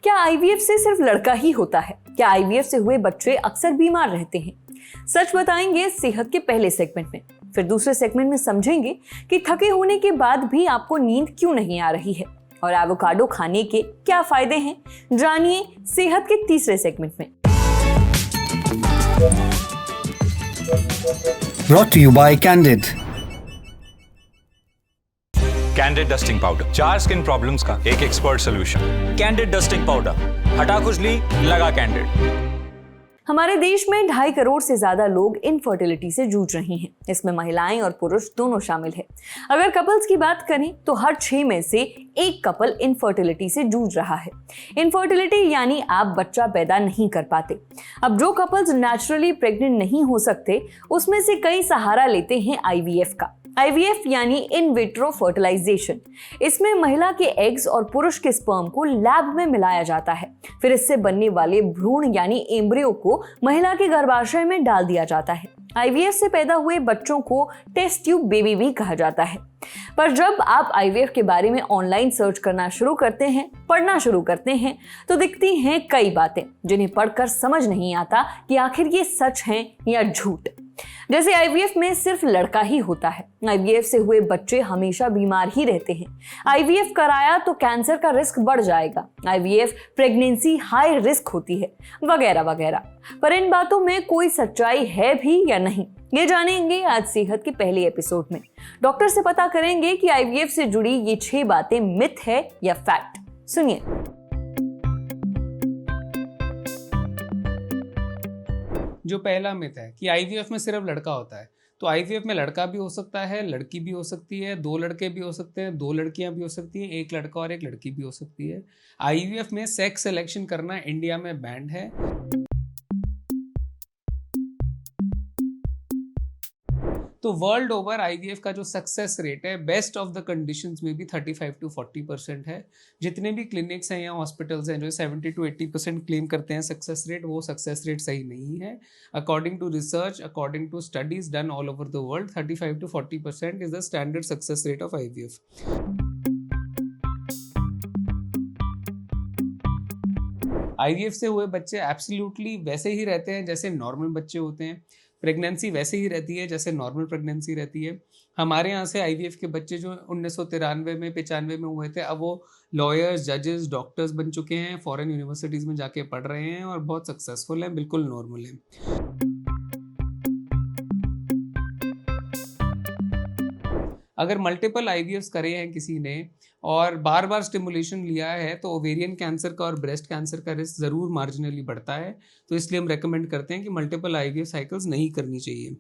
क्या आईवीएफ से सिर्फ लड़का ही होता है? क्या आईवीएफ से हुए बच्चे अक्सर बीमार रहते हैं? सच बताएंगे सेहत के पहले सेगमेंट में। फिर दूसरे सेगमेंट में समझेंगे कि थके होने के बाद भी आपको नींद क्यों नहीं आ रही है और एवोकाडो खाने के क्या फायदे हैं, जानिए सेहत के तीसरे सेगमेंट में। Brought to you by Candid. Candid dusting powder, 4 skin problems का एक expert solution. Candid dusting powder, हटा खुजली, लगा कैंडिड। हमारे देश में 2.5 करोड़ से ज्यादा लोग इनफर्टिलिटी से जूझ रहे हैं। इसमें महिलाएं और पुरुष दोनों शामिल हैं। अगर कपल्स की बात करें तो हर 6 में से 1 कपल इनफर्टिलिटी से जूझ रहा है। इनफर्टिलिटी यानी आप बच्चा पैदा नहीं कर पाते। अब जो कपल्स नेचुरली प्रेग्नेंट नहीं हो सकते, उसमें से कई सहारा लेते हैं आईवीएफ का। आईवीएफ यानी इन विट्रो फर्टिलाइजेशन। इसमें महिला के एग्स और पुरुष के स्पर्म को लैब में मिलाया जाता है। फिर इससे बनने वाले भ्रूण यानी एम्ब्रियो को महिला के गर्भाशय में डाल दिया जाता है। आईवीएफ से पैदा हुए बच्चों को टेस्ट ट्यूब बेबी भी कहा जाता है। पर जब आप आईवीएफ के बारे में ऑनलाइन सर्च करना शुरू करते हैं, पढ़ना शुरू करते हैं, तो दिखती हैं कई बातें जिन्हें पढ़कर समझ नहीं आता कि आखिर ये सच है या झूठ। जैसे आईवीएफ में सिर्फ लड़का ही होता है, आईवीएफ से हुए बच्चे हमेशा बीमार ही रहते हैं, आईवीएफ कराया तो कैंसर का रिस्क बढ़ जाएगा, आईवीएफ प्रेगनेंसी हाई रिस्क होती है, वगैरह वगैरह। पर इन बातों में कोई सच्चाई है भी या नहीं, ये जानेंगे आज सेहत के पहले एपिसोड में। डॉक्टर से पता करेंगे कि आईवीएफ से जुड़ी ये 6 बातें मिथ है या फैक्ट। सुनिए। जो पहला मिथ है कि आईवीएफ में सिर्फ लड़का होता है, तो आईवीएफ में लड़का भी हो सकता है, लड़की भी हो सकती है, 2 लड़के भी हो सकते हैं, 2 लड़कियां भी हो सकती हैं, 1 लड़का और 1 लड़की भी हो सकती है। आईवीएफ में सेक्स सिलेक्शन करना इंडिया में बैंड है। तो वर्ल्ड ओवर आईवीएफ का जो सक्सेस रेट है बेस्ट ऑफ द कंडीशंस में भी 35 to 40% है। जितने भी क्लिनिक्स हैं या हॉस्पिटल्स हैं जो 70 to 80% क्लेम करते हैं सक्सेस रेट, वो सक्सेस रेट सही नहीं है। According to research, according to studies done all over the world, 35 to 40% is the standard success rate of IVF. IVF से हुए बच्चे एब्सोल्युटली वैसे ही रहते हैं जैसे नॉर्मल बच्चे होते हैं। प्रेगनेंसी वैसे ही रहती है जैसे नॉर्मल प्रेगनेंसी रहती है। हमारे यहाँ से आईवीएफ के बच्चे जो 1993 में 95 में हुए थे, अब वो लॉयर्स, जजेस, डॉक्टर्स बन चुके हैं, फॉरेन यूनिवर्सिटीज़ में जाके पढ़ रहे हैं और बहुत सक्सेसफुल हैं, बिल्कुल नॉर्मल हैं। अगर मल्टीपल आईवीएफ्स करे हैं किसी ने और बार बार स्टिमुलेशन लिया है तो ओवेरियन कैंसर का और ब्रेस्ट कैंसर का रिस्क ज़रूर मार्जिनली बढ़ता है। तो इसलिए हम रेकमेंड करते हैं कि मल्टीपल आईवीएफ साइकिल्स नहीं करनी चाहिए।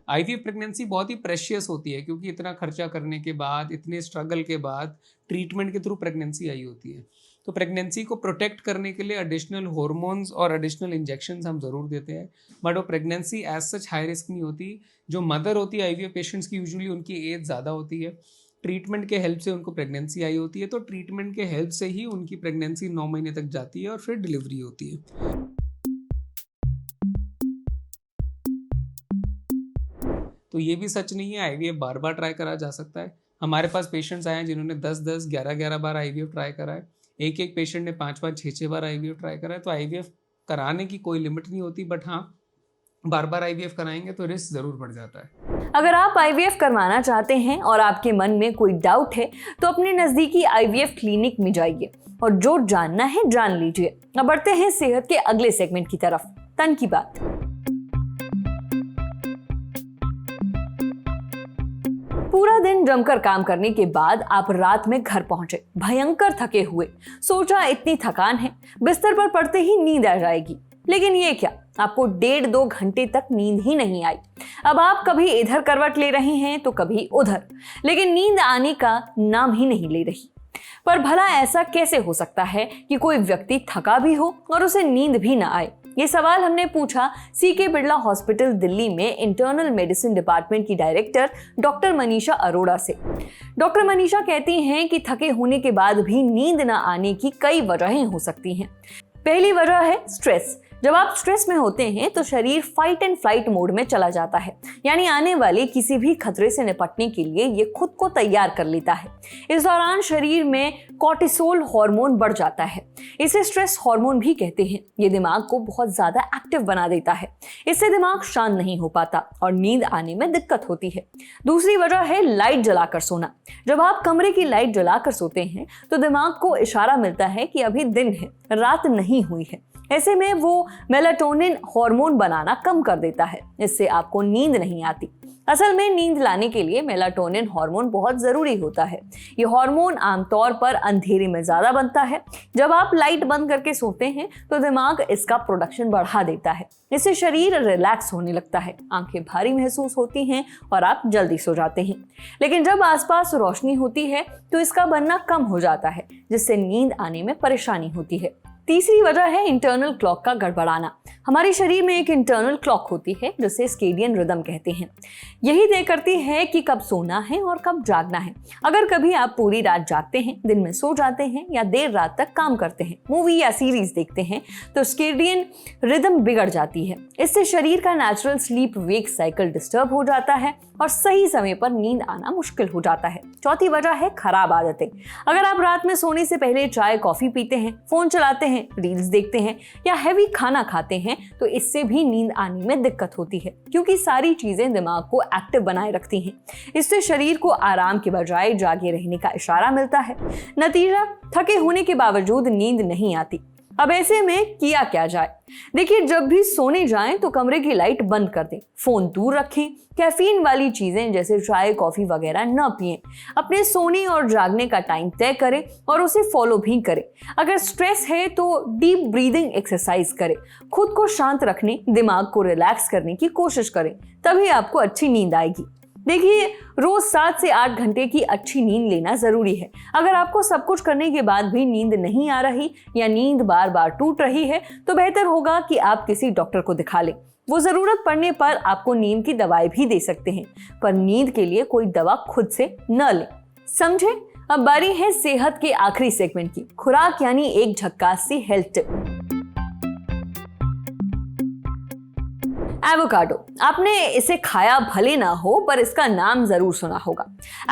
आईवीएफ प्रेगनेंसी बहुत ही प्रेशियस होती है क्योंकि इतना खर्चा करने के बाद, इतने स्ट्रगल के बाद ट्रीटमेंट के थ्रू प्रेगनेंसी आई होती है। तो प्रेगनेंसी को प्रोटेक्ट करने के लिए एडिशनल हार्मोन्स और एडिशनल इंजेक्शंस हम ज़रूर देते हैं, बट वो pregnancy as such high risk नहीं होती। जो मदर होती है आईवीएफ पेशेंट्स की, यूजुअली उनकी एज ज़्यादा होती है, ट्रीटमेंट के हेल्प से उनको प्रेगनेंसी आई होती है, तो ट्रीटमेंट के हेल्प से ही उनकी प्रेगनेंसी 9 महीने तक जाती है और फिर डिलीवरी होती है। तो ये भी सच नहीं है, आईवीएफ बार बार ट्राई करा जा सकता है। हमारे पास पेशेंट्स आए हैं जिन्होंने 10-10, 11-11 बार आईवीएफ ट्राई करा है। एक पेशेंट ने 5-5, 6-6 बार आईवीएफ ट्राई करा है। तो आईवीएफ कराने की कोई लिमिट नहीं होती, बट हाँ, बार बार आईवीएफ कराएंगे तो रिस्क जरूर बढ़ जाता है। अगर आप आईवीएफ करवाना चाहते हैं और आपके मन में कोई डाउट है तो अपने नजदीकी आईवीएफ क्लिनिक में जाइए और जो जानना है जान लीजिए। अब बढ़ते हैं सेहत के अगले सेगमेंट की तरफ, तन की बात। पूरा दिन जमकर काम करने के बाद आप रात में घर पहुंचे, भयंकर थके हुए, सोचा इतनी थकान है, बिस्तर पर पड़ते ही नींद आ जाएगी। लेकिन ये क्या, आपको 1.5-2 घंटे तक नींद ही नहीं आई। अब आप कभी इधर करवट ले रहे हैं तो कभी उधर, लेकिन नींद आने का नाम ही नहीं ले रही। पर भला ऐसा कैसे हो सकता है कि कोई व्यक्ति थका भी हो और उसे नींद भी ना आए? ये सवाल हमने पूछा सीके बिरला हॉस्पिटल दिल्ली में इंटरनल मेडिसिन डिपार्टमेंट की डायरेक्टर डॉक्टर मनीषा अरोड़ा से। डॉक्टर मनीषा कहती हैं कि थके होने के बाद भी नींद न आने की कई वजहें हो सकती हैं। पहली वजह है स्ट्रेस। जब आप स्ट्रेस में होते हैं तो शरीर फाइट एंड फ्लाइट मोड में चला जाता है, यानी आने वाले किसी भी खतरे से निपटने के लिए ये खुद को तैयार कर लेता है। इस दौरान शरीर में कॉर्टिसोल हार्मोन बढ़ जाता है, इसे स्ट्रेस हार्मोन भी कहते हैं। ये दिमाग को बहुत ज्यादा एक्टिव बना देता है, इससे दिमाग शांत नहीं हो पाता और नींद आने में दिक्कत होती है। दूसरी वजह है लाइट जलाकर सोना। जब आप कमरे की लाइट जलाकर सोते हैं तो दिमाग को इशारा मिलता है कि अभी दिन है, रात नहीं हुई है। ऐसे में वो मेलाटोनिन हार्मोन बनाना कम कर देता है, इससे आपको नींद नहीं आती। असल में नींद लाने के लिए मेलाटोनिन हार्मोन बहुत जरूरी होता है। ये हार्मोन आमतौर पर अंधेरे में ज्यादा बनता है। जब आप लाइट बंद करके सोते हैं तो दिमाग इसका प्रोडक्शन बढ़ा देता है, इससे शरीर रिलैक्स होने लगता है, आंखें भारी महसूस होती हैं और आप जल्दी सो जाते हैं। लेकिन जब आसपास रोशनी होती है तो इसका बनना कम हो जाता है, जिससे नींद आने में परेशानी होती है। तीसरी वजह है इंटरनल क्लॉक का गड़बड़ाना। हमारे शरीर में एक इंटरनल क्लॉक होती है जिसे सर्केडियन रिदम कहते हैं। यही तय करती है कि कब सोना है और कब जागना है। अगर कभी आप पूरी रात जागते हैं, दिन में सो जाते हैं या देर रात तक काम करते हैं, मूवी या सीरीज देखते हैं, तो सर्केडियन रिदम बिगड़ जाती है। इससे शरीर का natural sleep wake cycle disturb हो जाता है और सही समय पर नींद आना मुश्किल हो जाता है। चौथी वजह है खराब आदतें। अगर आप रात में सोने से पहले चाय कॉफी पीते हैं, फोन चलाते हैं, रील्स देखते हैं या हैवी खाना खाते हैं तो इससे भी नींद आने में दिक्कत होती है, क्योंकि सारी चीजें दिमाग को एक्टिव बनाए रखती हैं। इससे शरीर को आराम के बजाय जागे रहने का इशारा मिलता है। नतीजा, थके होने के बावजूद नींद नहीं आती। अब ऐसे में किया क्या जाए? देखिए, जब भी सोने जाएं तो कमरे की लाइट बंद कर दें, फोन दूर रखें, कैफीन वाली चीजें जैसे चाय कॉफी वगैरह न पिएं। अपने सोने और जागने का टाइम तय करें और उसे फॉलो भी करें। अगर स्ट्रेस है तो डीप ब्रीदिंग एक्सरसाइज करें। खुद को शांत रखने, दिमाग को रिलैक्स करने की कोशिश करें, तभी आपको अच्छी नींद आएगी। देखिए, रोज 7 से 8 घंटे की अच्छी नींद लेना जरूरी है। अगर आपको सब कुछ करने के बाद भी नींद नहीं आ रही या नींद बार बार टूट रही है तो बेहतर होगा कि आप किसी डॉक्टर को दिखा लें। वो जरूरत पड़ने पर आपको नींद की दवाई भी दे सकते हैं, पर नींद के लिए कोई दवा खुद से न लें। समझे? अब बारी है सेहत के आखिरी सेगमेंट की, खुराक यानी एक झक्कास सी हेल्थ टिप। एवोकाडो, आपने इसे खाया भले ना हो पर इसका नाम जरूर सुना होगा।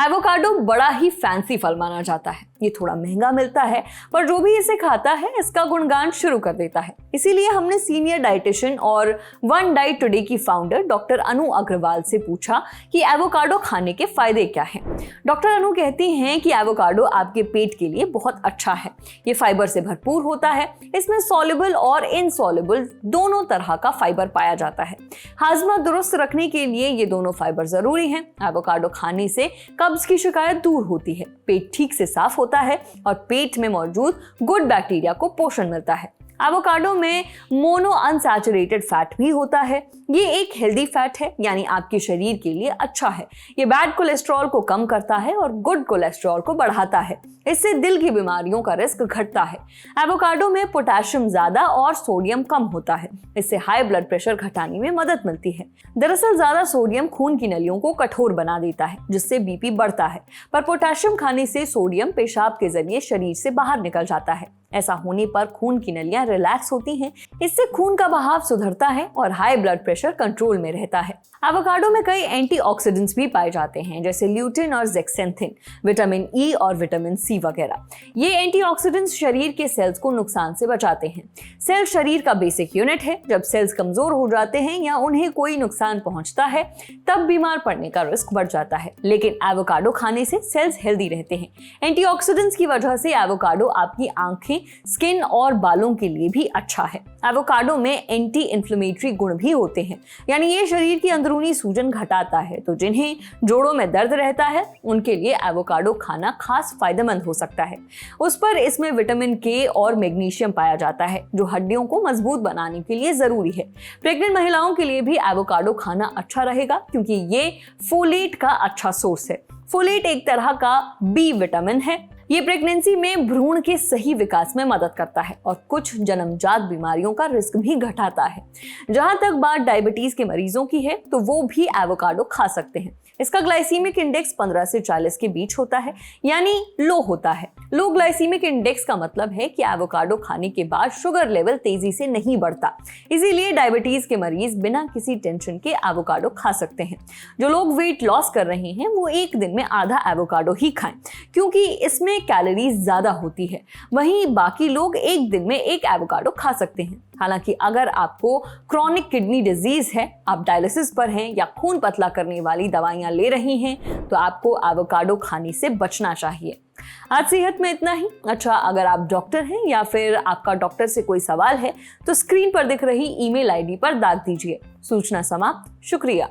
एवोकाडो बड़ा ही फैंसी फल माना जाता है। ये थोड़ा महंगा मिलता है, पर जो भी इसे खाता है इसका गुणगान शुरू कर देता है। इसीलिए हमने सीनियर डाइटिशियन और वन डाइट टुडे की फाउंडर डॉक्टर अनु अग्रवाल से पूछा कि एवोकाडो खाने के फायदे क्या हैं। डॉक्टर अनु कहती हैं कि एवोकाडो आपके पेट के लिए बहुत अच्छा है। ये फाइबर से भरपूर होता है। इसमें सॉल्युबल और इनसॉल्युबल दोनों तरह का फाइबर पाया जाता है। हाजमा दुरुस्त रखने के लिए ये दोनों फाइबर जरूरी हैं। एवोकाडो खाने से कब्ज की शिकायत दूर होती है, पेट ठीक से साफ होता है और पेट में मौजूद गुड बैक्टीरिया को पोषण मिलता है। एवोकाडो में मोनो अनसैचुरेटेड फैट भी होता है। ये एक हेल्दी फैट है, यानी आपके शरीर के लिए अच्छा है। ये बैड कोलेस्ट्रॉल को कम करता है और गुड कोलेस्ट्रॉल को बढ़ाता है। इससे दिल की बीमारियों का रिस्क घटता है। एवोकाडो में पोटेशियम ज्यादा और सोडियम कम होता है। इससे हाई ब्लड प्रेशर घटाने में मदद मिलती है। दरअसल ज्यादा सोडियम खून की नलियों को कठोर बना देता है, जिससे बीपी बढ़ता है, पर पोटेशियम खाने से सोडियम पेशाब के जरिए शरीर से बाहर निकल जाता है। ऐसा होने पर खून की नलियां रिलैक्स होती हैं। इससे खून का बहाव सुधरता है और हाई ब्लड प्रेशर कंट्रोल में रहता है। एवोकाडो में कई एंटीऑक्सीडेंट्स भी पाए जाते हैं, जैसे ल्यूटिन और जेक्सेंथिन, विटामिन ई और विटामिन सी वगैरह। ये एंटीऑक्सीडेंट्स शरीर के सेल्स को नुकसान से बचाते हैं। सेल शरीर का बेसिक यूनिट है। जब सेल्स कमजोर हो जाते हैं या उन्हें कोई नुकसान पहुंचता है तब बीमार पड़ने का रिस्क बढ़ जाता है, लेकिन एवोकाडो खाने से सेल्स हेल्दी रहते हैं। एंटीऑक्सीडेंट्स की वजह से एवोकाडो आपकी आंखें, स्किन और बालों के लिए भी अच्छा है। एवोकाडो में एंटी इन्फ्लेमेटरी गुण भी होते हैं, यानी ये शरीर की अंदरूनी सूजन घटाता है। तो जिन्हें जोड़ों में दर्द रहता है उनके लिए एवोकाडो खाना खास फायदेमंद हो सकता है। उस पर इसमें विटामिन के और मैग्नीशियम पाया जाता है, जो हड्डियों को मजबूत बनाने के लिए जरूरी है। प्रेग्नेंट महिलाओं के लिए भी एवोकाडो खाना अच्छा रहेगा, क्योंकि ये फोलेट का अच्छा सोर्स है। फोलेट एक तरह का बी विटामिन है। ये प्रेगनेंसी में भ्रूण के सही विकास में मदद करता है और कुछ जन्मजात बीमारियों का रिस्क भी घटाता है। जहां तक बात डायबिटीज के मरीजों की है तो वो भी एवोकाडो खा सकते हैं। इसका ग्लाइसीमिक इंडेक्स 15 से 40 के बीच होता है, यानी लो होता है। लो ग्लाइसीमिक इंडेक्स का मतलब है कि एवोकाडो खाने के बाद शुगर लेवल तेजी से नहीं बढ़ता, इसीलिए डायबिटीज के मरीज बिना किसी टेंशन के एवोकाडो खा सकते हैं। जो लोग वेट लॉस कर रहे हैं वो एक दिन में आधा एवोकाडो ही खाएं, क्योंकि इसमें कैलोरीज ज्यादा होती है। वहीं बाकी लोग एक दिन में एक एवोकाडो खा सकते हैं। हालांकि अगर आपको क्रॉनिक किडनी डिजीज है, आप डायलिसिस पर हैं या खून पतला करने वाली दवाइयां ले रही हैं, तो आपको एवोकाडो खाने से बचना चाहिए। आज सेहत में इतना ही। अच्छा, अगर आप डॉक्टर हैं या फिर आपका डॉक्टर से कोई सवाल है तो स्क्रीन पर दिख रही ईमेल आईडी पर दाग दीजिए। सूचना समाप्त। शुक्रिया।